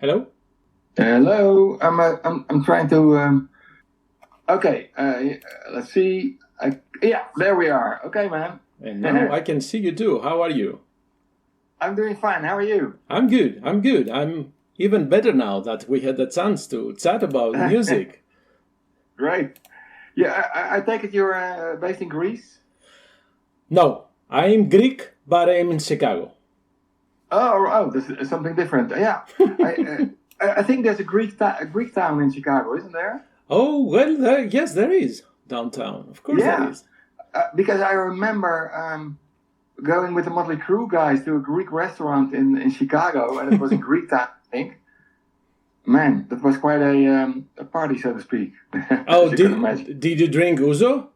Hello? Hello, I'm trying to. Okay, let's see. Yeah, there we are. Okay, man. And now I can see you too. How are you? I'm doing fine. How are you? I'm good. I'm even better now that we had the chance to chat about music. Great. Yeah, I take it you're based in Greece? No, I'm Greek, but I'm in Chicago. Oh, this is something different. Yeah, I think there's a Greek town in Chicago, isn't there? Oh, well, yes, there is downtown. Of course there Yeah, is. because I remember going with the Motley Crue guys to a Greek restaurant in Chicago, and it was in Greek town, I think. Man, that was quite a party, so to speak. Oh, did you drink Ouzo?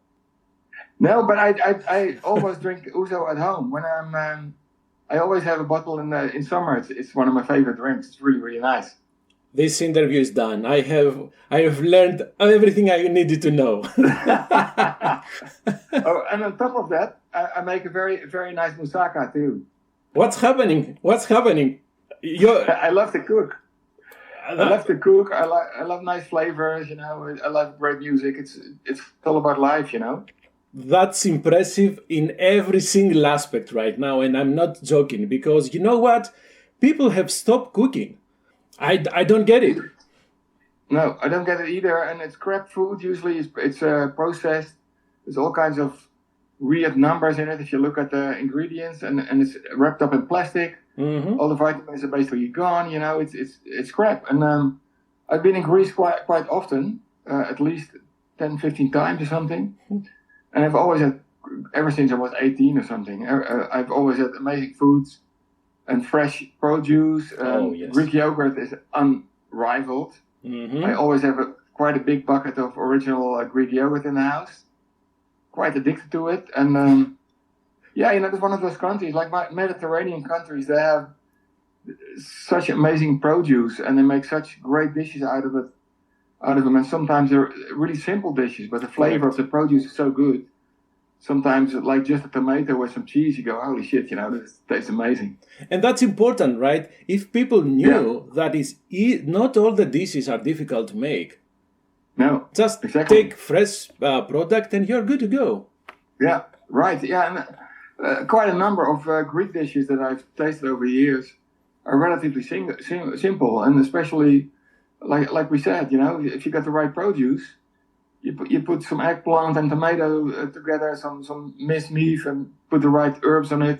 No, but I always drink Ouzo at home when I always have a bottle in summer. It's one of my favorite drinks. It's really really nice. This interview is done. I have learned everything I needed to know. Oh, and on top of that, I make a very very nice moussaka too. What's happening? I love to cook. I love nice flavors. I love great music. It's all about life. That's impressive in every single aspect right now, and I'm not joking, because you know what? People have stopped cooking. I don't get it. No, I don't get it either, and it's crap food. Usually, it's processed. There's all kinds of weird numbers in it. If you look at the ingredients, and it's wrapped up in plastic. Mm-hmm. All the vitamins are basically gone. It's crap. And I've been in Greece quite often, at least 10, 15 times or something. And I've always had, ever since I was 18 or something, I've always had amazing foods and fresh produce. Yes. Greek yogurt is unrivaled. Mm-hmm. I always have quite a big bucket of original Greek yogurt in the house. Quite addicted to it. And yeah, it's one of those countries, like Mediterranean countries, they have such amazing produce and they make such great dishes out of them. And sometimes they're really simple dishes, but the flavor of the produce is so good. Sometimes, like just a tomato with some cheese, you go, holy shit, this tastes amazing. And that's important, right? If people knew that not all the dishes are difficult to make. No, just exactly. Take fresh product and you're good to go. Yeah, right. Yeah, and quite a number of Greek dishes that I've tasted over the years are relatively simple, and especially, like we said, if you got the right produce, you put some eggplant and tomato together, some minced meat, and put the right herbs on it,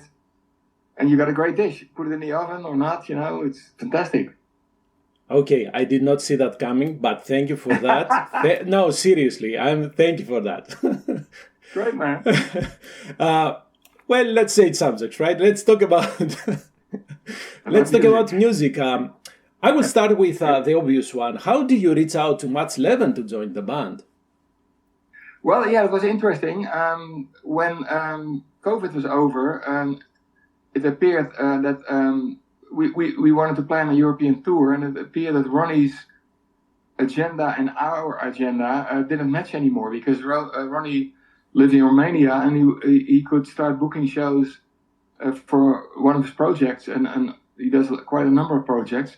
and you got a great dish. Put it in the oven or not, it's fantastic. Okay, I did not see that coming, but thank you for that. No, seriously, thank you for that. Great, man. Well, let's change subjects, right? Let's talk about music. I will start with the obvious one. How did you reach out to Mats Leven to join the band? Well, yeah, it was interesting. When COVID was over, it appeared that we wanted to plan a European tour, and it appeared that Ronnie's agenda and our agenda didn't match anymore, because Ronnie lives in Romania and he could start booking shows for one of his projects, and he does quite a number of projects.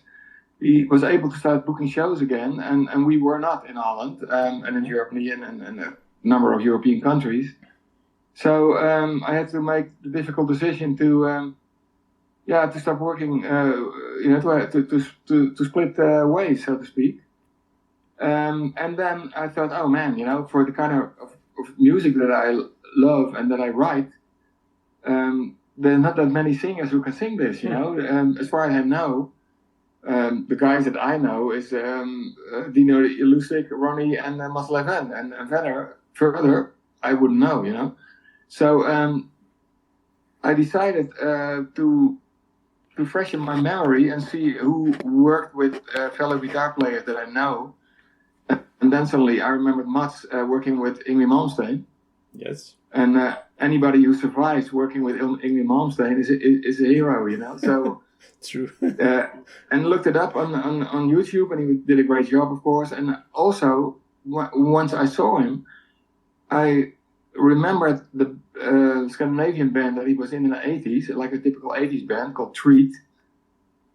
He was able to start booking shows again, and we were not in Holland and in Germany and a number of European countries. So I had to make the difficult decision to stop working, to split ways, so to speak. And then I thought, oh man, for the kind of music that I love and that I write, there are not that many singers who can sing this, as far as I know. The guys that I know is Dino Ilusik, Ronnie, and Mats Leven, and further I wouldn't know, So I decided to freshen my memory and see who worked with fellow guitar players that I know. And then suddenly I remembered Mats working with Yngwie Malmsteen. Yes. And anybody who survives working with Yngwie Malmsteen is a hero, So true. And looked it up on YouTube, and he did a great job, of course. And also, once I saw him, I remembered the Scandinavian band that he was in the 80s, like a typical 80s band called Treat.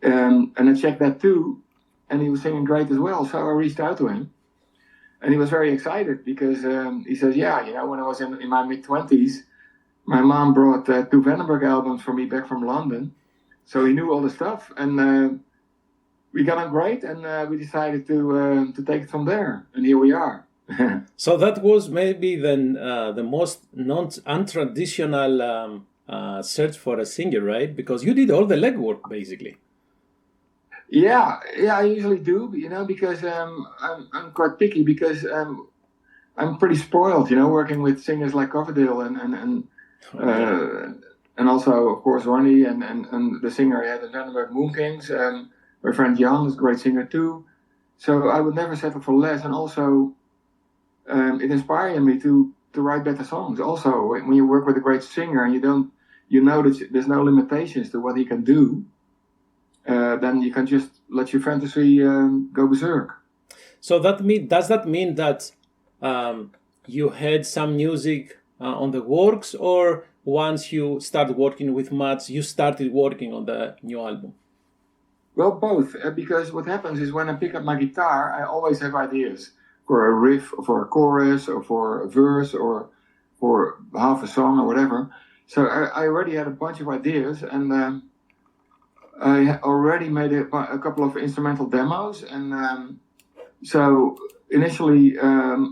And I checked that too. and he was singing great as well. So I reached out to him, and he was very excited because he says, "Yeah, you know, when I was in my mid-20s, my mom brought 2 Vandenberg albums for me back from London, so he knew all the stuff, and we got on great, and we decided to take it from there, and here we are." So that was maybe then the most untraditional search for a singer, right? Because you did all the legwork, basically. Yeah, I usually do, you know, because I'm quite picky because I'm pretty spoiled, you know, working with singers like Coverdale and also, of course, Ronnie and the singer I had in Vandenberg, Moon Kings. My friend Jan is a great singer too. So I would never settle for less, and also it inspired me to write better songs. Also, when you work with a great singer and you know that there's no limitations to what he can do, then you can just let your fantasy go berserk. So does that mean that you had some music on the works, or once you started working with Mats, you started working on the new album? Well, both, because what happens is when I pick up my guitar, I always have ideas for a riff, or for a chorus, or for a verse, or for half a song, or whatever. So I already had a bunch of ideas, and I already made a couple of instrumental demos, and so initially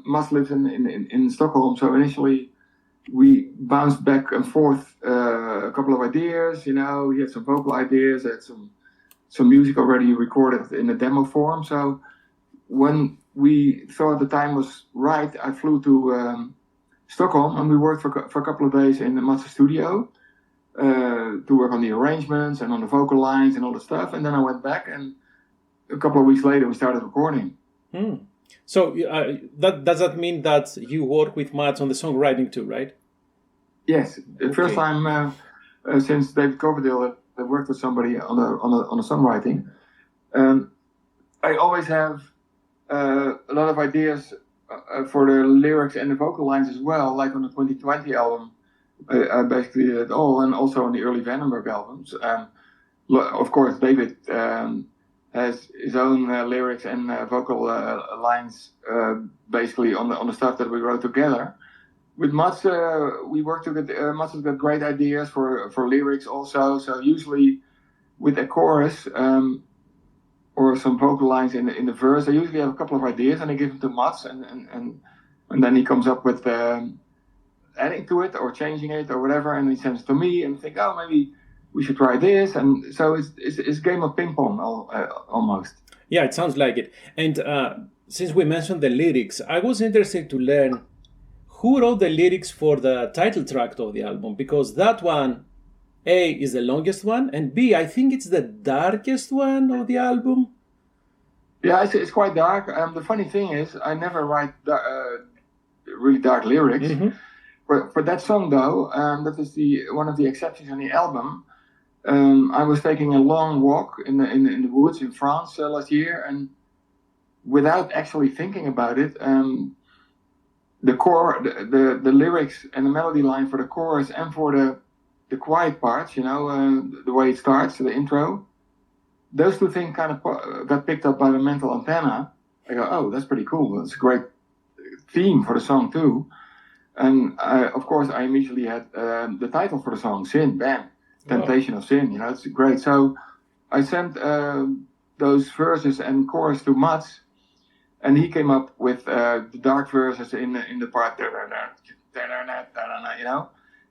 Mats lives in Stockholm, so initially we bounced back and forth a couple of ideas, you know. He had some vocal ideas, I had some music already recorded in a demo form. So when we thought the time was right, I flew to Stockholm, and we worked for a couple of days in the Mats' studio to work on the arrangements and on the vocal lines and all the stuff. And then I went back, and a couple of weeks later we started recording. So does that mean that you work with Mats on the songwriting too, right? Yes, the first time since David Coverdale I worked with somebody on the songwriting. I always have a lot of ideas for the lyrics and the vocal lines as well. Like on the 2020 album, I basically did it all, and also on the early Vandenberg albums. Of course, David has his own lyrics and vocal lines, basically on the stuff that we wrote together. With Mats, we worked together. Mats has got great ideas for lyrics also. So usually with a chorus or some vocal lines in the verse, I usually have a couple of ideas, and I give them to Mats, and then he comes up with adding to it or changing it or whatever, and he sends it to me, and think, oh, maybe we should try this. And so it's a game of ping pong almost. Yeah, it sounds like it. And since we mentioned the lyrics, I was interested to learn who wrote the lyrics for the title track of the album, because that one, A, is the longest one, and B, I think it's the darkest one of the album. Yeah, it's quite dark. The funny thing is, I never write really dark lyrics. Mm-hmm. For that song, though, that is one of the exceptions on the album. I was taking a long walk in the woods in France last year, and without actually thinking about it, the lyrics and the melody line for the chorus and for the quiet parts, you know, the way it starts, the intro, those two things kind of got picked up by the mental antenna. I go, oh, that's pretty cool. That's a great theme for the song too. And of course, I immediately had the title for the song, Sin, bam, Temptation of Sin. You know, it's great. So I sent those verses and chorus to Mats, and he came up with the dark verses in the part, you know,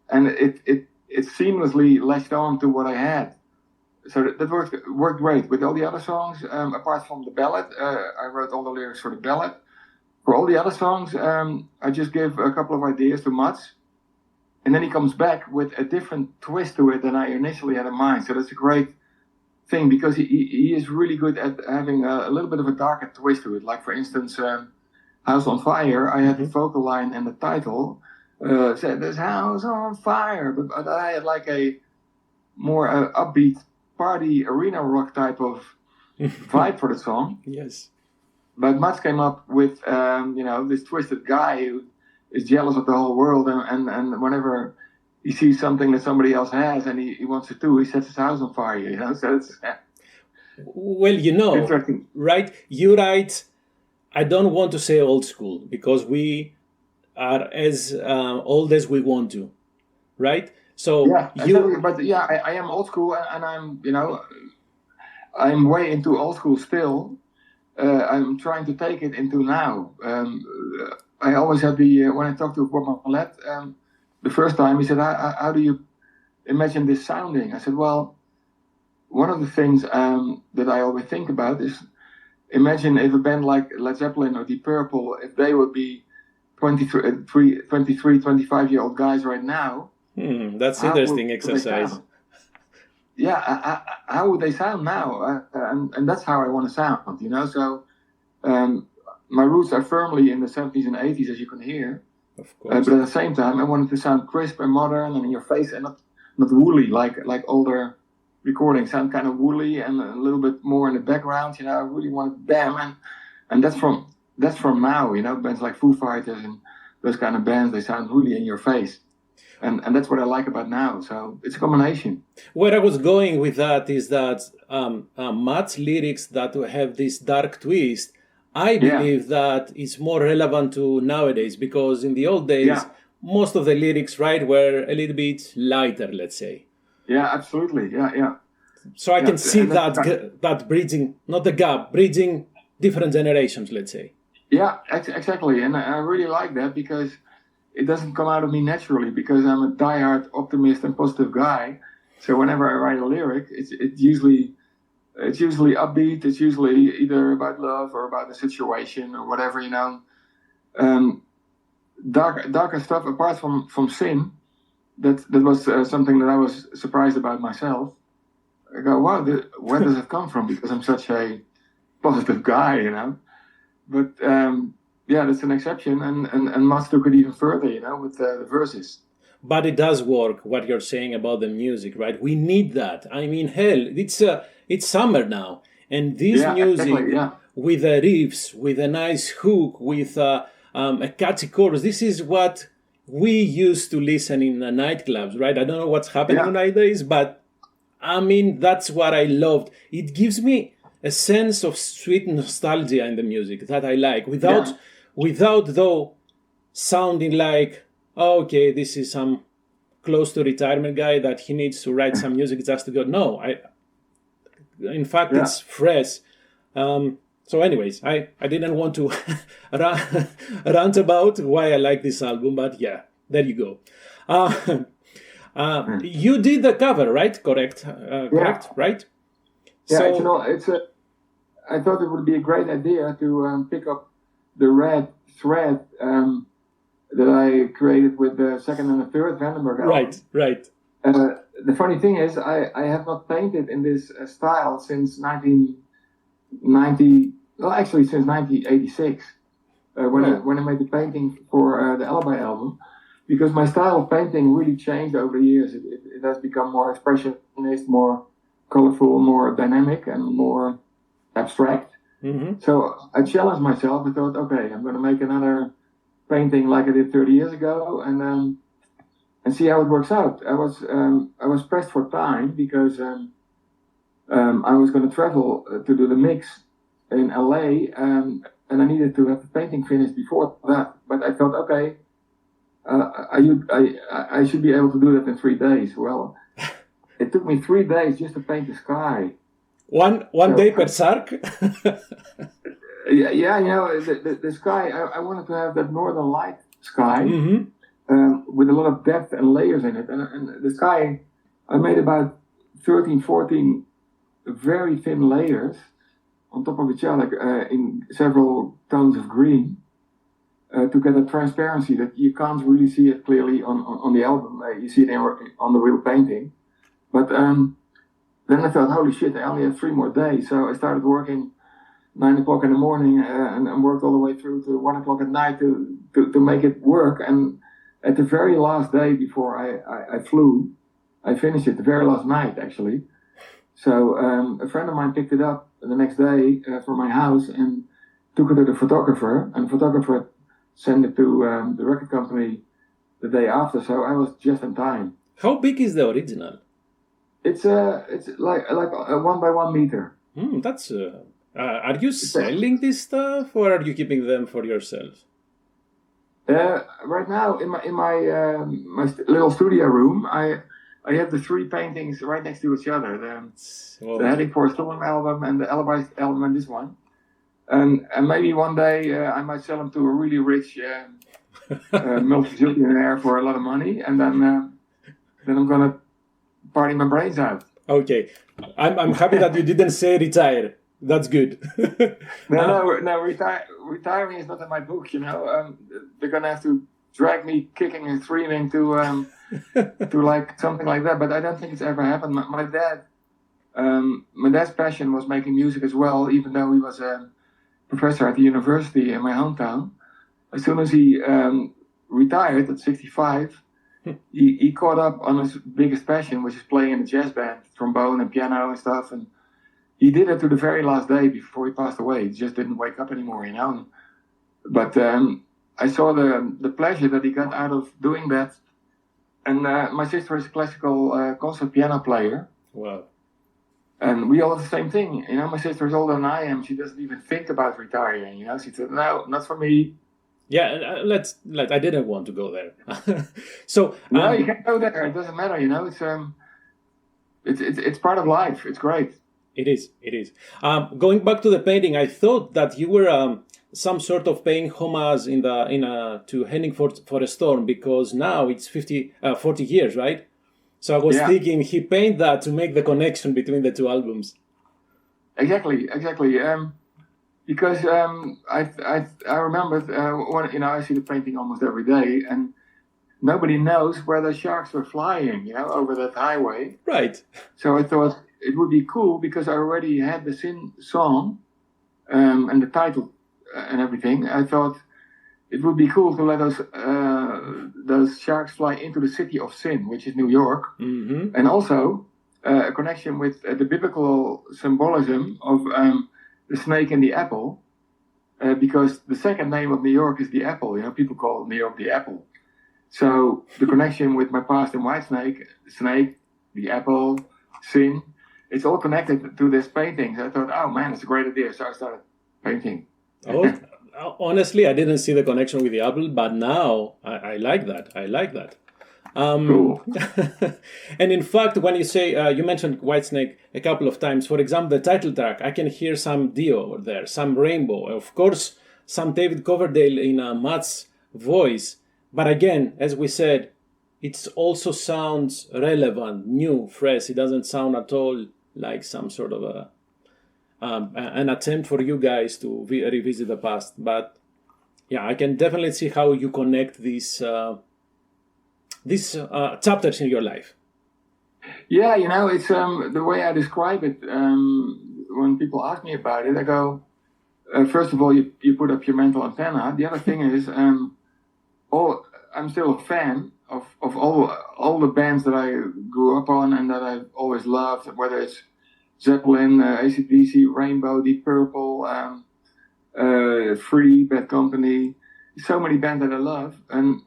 and it seamlessly latched on to what I had. So that worked great. With all the other songs, apart from the ballad, I wrote all the lyrics for the ballad. For all the other songs, I just gave a couple of ideas to Mats, and then he comes back with a different twist to it than I initially had in mind. So that's a great thing, because he is really good at having a little bit of a darker twist to it. Like, for instance, House on Fire, I had the vocal line and the title said, "This house on fire," but I had like a more upbeat party arena rock type of vibe for the song. Yes. But Mats came up with, you know, this twisted guy who is jealous of the whole world, and whenever he sees something that somebody else has and he wants it too, he sets his house on fire, you know. So it's Well, Interesting. right? You write, I don't want to say old school because we are as old as we want to, right? So Yeah, exactly. But yeah, I am old school, and I'm way into old school still. I'm trying to take it into now. I always had when I talked to Bob Mallet, the first time he said, how do you imagine this sounding? I said, well, one of the things that I always think about is, imagine if a band like Led Zeppelin or Deep Purple, if they would be 23, 25-year-old guys right now. That's interesting exercise. Yeah, how would they sound now? And that's how I want to sound, So my roots are firmly in the 70s and 80s, as you can hear. Of course. But at the same time, I wanted to sound crisp and modern and in your face, and not woolly like older recordings. Sound kind of woolly and a little bit more in the background. I really wanted bam, and that's from now. Bands like Foo Fighters and those kind of bands, they sound really in your face. And that's what I like about now. So it's a combination. Where I was going with that is that Matt's lyrics that have this dark twist, I believe that is more relevant to nowadays, because in the old days, most of the lyrics, right, were a little bit lighter, let's say. Yeah, absolutely. Yeah. So I can see that bridging, not the gap, bridging different generations, let's say. Yeah, exactly. And I really like that because it doesn't come out of me naturally, because I'm a diehard optimist and positive guy. So whenever I write a lyric, it's usually upbeat. It's usually either about love or about the situation or whatever, Darker stuff apart from sin. That was something that I was surprised about myself. I go, wow, where does it come from? Because I'm such a positive guy, But yeah, that's an exception, and Mats took it even further, with the verses. But it does work, what you're saying about the music, right? We need that. I mean, hell, it's summer now, and this music exactly, with the riffs, with a nice hook, with a catchy chorus, this is what we used to listen in the nightclubs, right? I don't know what's happening nowadays, but I mean, that's what I loved. It gives me a sense of sweet nostalgia in the music that I like, without though sounding like, oh, okay, this is some close to retirement guy that he needs to write some music just to go. No, in fact, it's fresh. So anyways, I didn't want to rant about why I like this album, but yeah, there you go. You did the cover, right? Correct, right? Yeah, so, I thought it would be a great idea to pick up the red thread that I created with the second and the third Vandenberg album. Right. The funny thing is, I have not painted in this style since 1990. Well, actually, since 1986, when I made the painting for the Alibi album, because my style of painting really changed over the years. It has become more expressionist, more colorful, more dynamic, and more abstract. Mm-hmm. So I challenged myself. I thought, okay, I'm going to make another painting like I did 30 years ago, and see how it works out. I was pressed for time because I was going to travel to do the mix in LA, and I needed to have the painting finished before that. But I thought, okay, I should be able to do that in 3 days. Well, it took me 3 days just to paint the sky. One day per sark? Yeah, the sky, I wanted to have that northern light sky, with a lot of depth and layers in it. And the sky, I made about 13, 14 very thin layers on top of each other in several tones of green to get a transparency that you can't really see it clearly on the album. You see it on the real painting. But then I thought, holy shit, I only have 3 more days. So I started working 9 o'clock in the morning and worked all the way through to 1 o'clock at night to make it work. And at the very last day before I flew, I finished it the very last night, actually. So a friend of mine picked it up the next day from my house and took it to the photographer. And the photographer sent it to the record company the day after. So I was just in time. How big is the original? It's like a 1 by 1 meter. That's. Are you selling this stuff, or are you keeping them for yourself? Right now, in my little studio room, I have the three paintings right next to each other. The Heading for a Storm album and the Alibi album and this one. And maybe one day I might sell them to a really rich multi-billionaire for a lot of money, and then I'm gonna party my brains out. Okay, I'm happy that you didn't say retire. That's good. No. Retiring is not in my book. They're gonna have to drag me kicking and screaming to like something like that. But I don't think it's ever happened. My dad's passion was making music as well, even though he was a professor at the university in my hometown. As soon as he retired at 65, he caught up on his biggest passion, which is playing in a jazz band, trombone and piano and stuff. And he did it to the very last day before he passed away. He just didn't wake up anymore, But I saw the pleasure that he got out of doing that. And my sister is a classical concert piano player. Wow. And we all have the same thing. My sister is older than I am. She doesn't even think about retiring. She said, "No, not for me." Yeah, I didn't want to go there. So no, you can go there. It doesn't matter. It's part of life. It's great. It is. Going back to the painting, I thought that you were some sort of paying homage to Heading for a Storm, because now it's 40 years, right? So I was thinking he painted that to make the connection between the two albums. Exactly. Because I remember when I see the painting almost every day, and nobody knows where the sharks were flying, over that highway. Right. So I thought it would be cool, because I already had the Sin song and the title and everything. I thought it would be cool to let those sharks fly into the city of Sin, which is New York, and also a connection with the biblical symbolism of the snake and the apple, because the second name of New York is the apple. People call New York the apple. So the connection with my past in Whitesnake, the snake, the apple, Sin, it's all connected to this painting. So I thought, oh man, it's a great idea. So I started painting. Honestly, I didn't see the connection with the apple, but now I like that. Cool. And in fact, when you say, you mentioned Whitesnake a couple of times, for example, the title track, I can hear some Dio there, some Rainbow, of course, some David Coverdale in Matt's voice. But again, as we said, it also sounds relevant, new, fresh. It doesn't sound at all like some sort of an attempt for you guys to revisit the past. But yeah, I can definitely see how you connect these chapters in your life. Yeah, it's the way I describe it. When people ask me about it, I go, first of all, you put up your mental antenna. The other thing is, I'm still a fan of all the bands that I grew up on and that I've always loved, whether it's Zeppelin, AC/DC, Rainbow, Deep Purple, Free, Bad Company, so many bands that I love. And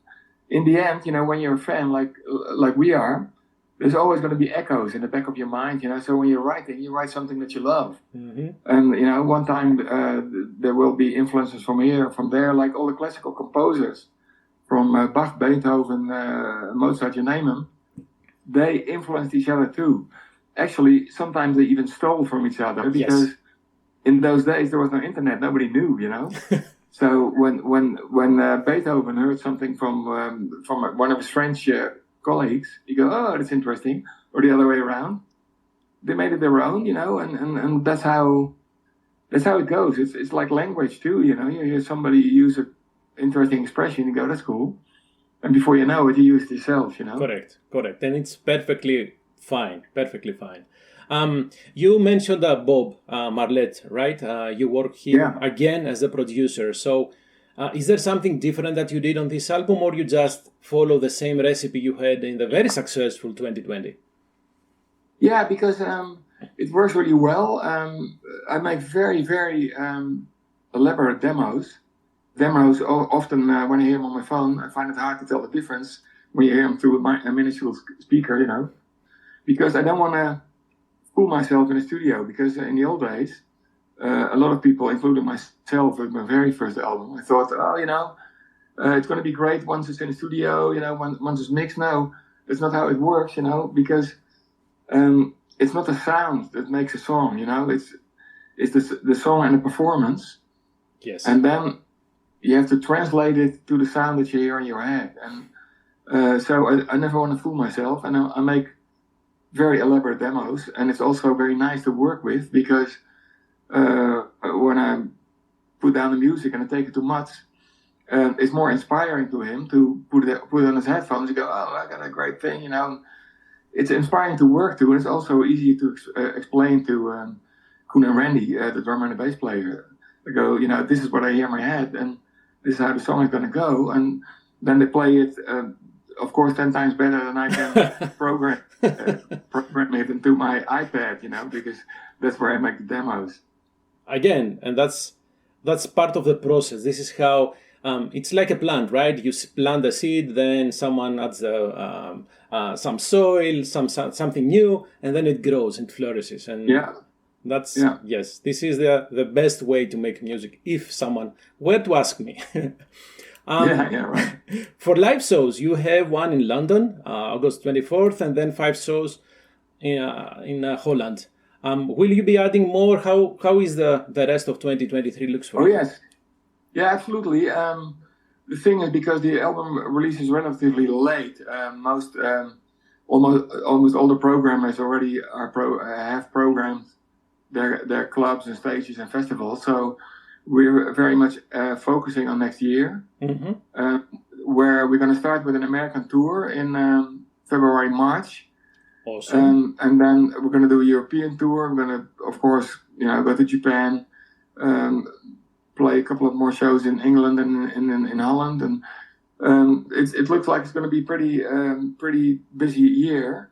in the end, when you're a fan like we are, there's always going to be echoes in the back of your mind, So when you're writing, you write something that you love. And, one time there will be influences from here, from there, like all the classical composers, from Bach, Beethoven, Mozart, you name them, they influenced each other too. Actually, sometimes they even stole from each other, because in those days there was no internet, nobody knew, So when Beethoven heard something from one of his French colleagues, he go, "Oh, that's interesting," or the other way around. They made it their own, and that's how it goes. It's like language too, You hear somebody use an interesting expression, you go, "That's cool," and before you know it, you use it yourself, Correct, and it's perfectly fine. You mentioned Bob Marlette, right? You work here again as a producer. So is there something different that you did on this album, or you just follow the same recipe you had in the very successful 2020? Yeah, because it works really well. I make very, very elaborate demos. Often when I hear them on my phone, I find it hard to tell the difference when you hear them through a minuscule speaker, Because I don't want to fool myself in the studio, because in the old days, a lot of people, including myself, with my very first album, I thought, it's going to be great once it's in the studio, once it's mixed. No, that's not how it works, because it's not the sound that makes a song, it's the song and the performance. Yes. And then you have to translate it to the sound that you hear in your head. And so I never want to fool myself, and I make very elaborate demos, and it's also very nice to work with, because when I put down the music and I take it to Mats, it's more inspiring to him to put it on his headphones and go, oh, I got a great thing, It's inspiring to work to, and it's also easy to explain to Koen and Randy, the drummer and the bass player. I go, this is what I hear in my head, and this is how the song is going to go, and then they play it, of course, 10 times better than I can program it into my iPad, because that's where I make the demos. Again, and that's part of the process. This is how it's like a plant, right? You plant the seed, then someone adds some soil, something new, and then it grows and flourishes. And yes, this is the best way to make music, if someone were to ask me. Right. For live shows, you have one in London, August 24th, and then 5 shows in Holland. Will you be adding more? How is the rest of 2023 looks for you? Oh, yes. Yeah, absolutely. The thing is, because the album releases relatively late, almost all the programmers already have programmed their clubs and stages and festivals. So we're very much focusing on next year, where we're going to start with an American tour in February, March. Awesome. And then we're going to do a European tour. We're going to, of course, go to Japan, play a couple of more shows in England and in Holland. And it looks like it's going to be pretty busy year.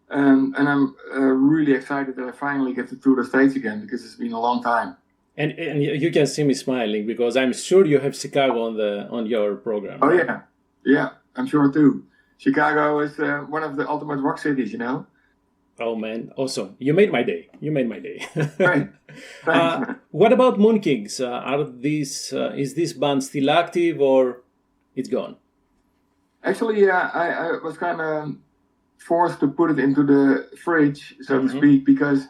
And I'm really excited that I finally get to tour the States again, because it's been a long time. And you can see me smiling, because I'm sure you have Chicago on your program. Oh, right? Yeah, I'm sure too. Chicago is one of the ultimate rock cities, Oh man, awesome! You made my day. Right. Thanks, man. What about Moon Kings? Is this band still active, or it's gone? Actually, I was kind of forced to put it into the fridge, so to speak, because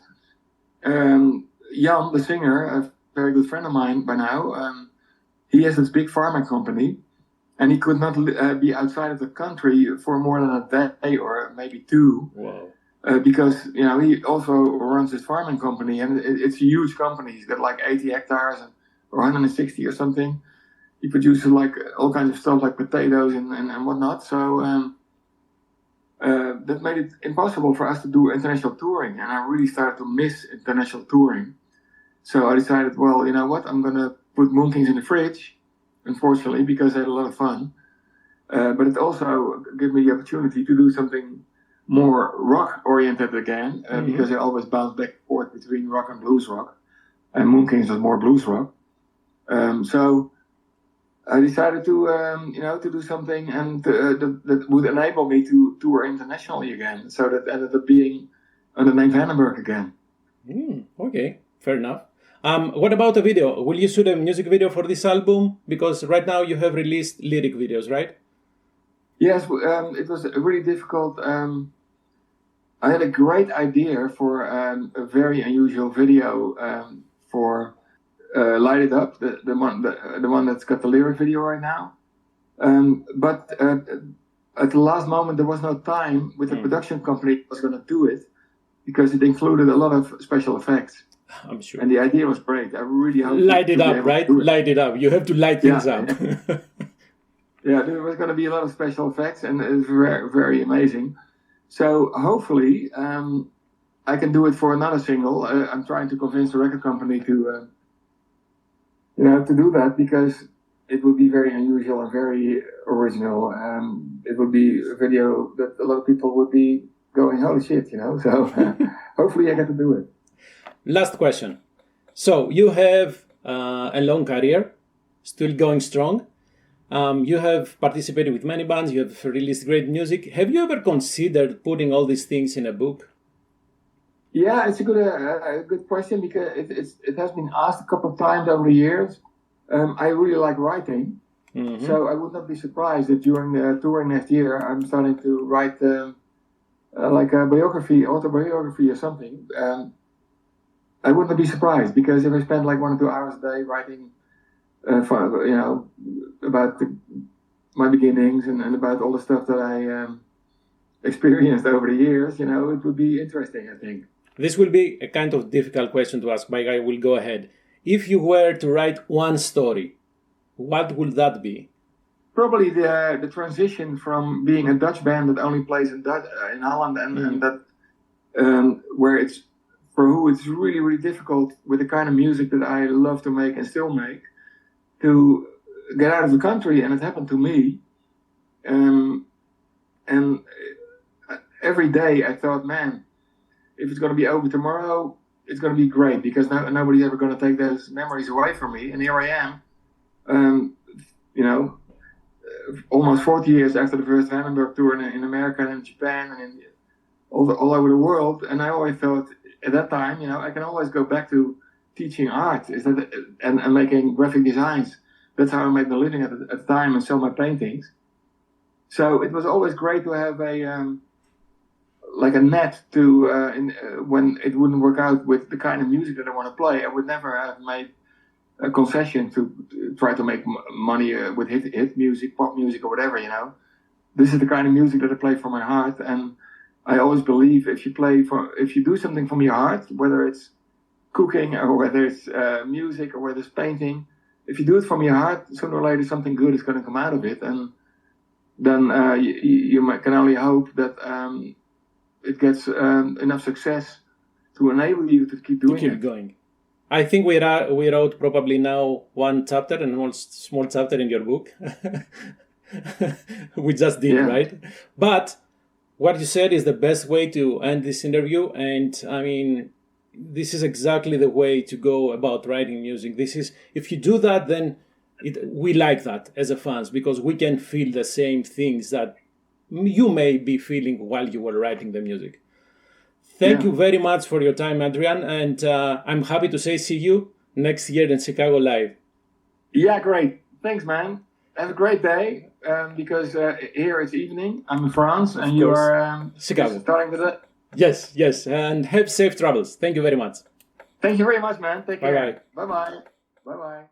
Jan, the singer, a very good friend of mine by now, he has this big pharma company, and he could not be outside of the country for more than a day or maybe 2. Wow. Because he also runs his farming company, and it's a huge company. He's got like 80 hectares or 160 or something. He produces like all kinds of stuff like potatoes and whatnot. So that made it impossible for us to do international touring, and I really started to miss international touring. So I decided, well, you know what, I'm gonna put Moon Kings in the fridge, unfortunately, because I had a lot of fun. But it also gave me the opportunity to do something more rock-oriented again, because I always bounce back and forth between rock and blues rock, and Moon Kings was more blues rock. So I decided to do something and that would enable me to tour internationally again. So that ended up being under the name Vandenberg again. Okay, fair enough. What about the video? Will you shoot a music video for this album? Because right now you have released lyric videos, right? Yes, it was really difficult. I had a great idea for a very unusual video for Light It Up, the one that's got the lyric video right now. But at the last moment, there was no time with the production company that was going to do it, because it included a lot of special effects. I'm sure. And the idea was great. I really hope light it up, right? Light it up. You have to light things up. Yeah, there was going to be a lot of special effects, and it was very, very amazing. So hopefully I can do it for another single. I'm trying to convince the record company to do that, because it would be very unusual and very original. It would be a video that a lot of people would be going, holy shit, So hopefully I get to do it. Last question. So you have a long career, still going strong. You have participated with many bands. You have released great music. Have you ever considered putting all these things in a book? Yeah, it's a good question because it has been asked a couple of times over the years. I really like writing, so I would not be surprised if during the touring next year I'm starting to write like a autobiography or something. I would not be surprised because if I spend like 1 or 2 hours a day writing, about my beginnings and about all the stuff that I experienced over the years, it would be interesting, I think. This will be a kind of difficult question to ask, but I will go ahead. If you were to write one story, what would that be? Probably the transition from being a Dutch band that only plays in Holland and that where it's for who it's really, really difficult with the kind of music that I love to make and still make to get out of the country, and it happened to me. And every day I thought, man, if it's going to be over tomorrow, it's going to be great because nobody's ever going to take those memories away from me. And here I am, almost 40 years after the first Vandenberg tour in America and in Japan and all over the world. And I always thought at that time, I can always go back to teaching art and making graphic designs. That's how I made my living at the time and sell my paintings. So it was always great to have a net to when it wouldn't work out with the kind of music that I want to play. I would never have made a concession to try to make money with hit music, pop music, or whatever. This is the kind of music that I play from my heart, and I always believe if you do something from your heart, whether it's cooking or whether it's music or whether it's painting, if you do it from your heart, sooner or later something good is going to come out of it, and then you can only hope that it gets enough success to enable you to keep doing it. Going. I think we wrote probably now one chapter, and small chapter in your book. We just did, right? But what you said is the best way to end this interview, and I mean, this is exactly the way to go about writing music. If you do that, then we like that as a fans because we can feel the same things that you may be feeling while you were writing the music. Thank you very much for your time, Adrian, and I'm happy to say see you next year in Chicago Live. Yeah, great. Thanks, man. Have a great day, because here it's evening. I'm in France, and you are Chicago. Starting with it. Yes, and have safe travels. Thank you very much. Thank you very much, man. Take care. Bye-bye. Bye-bye. Bye-bye.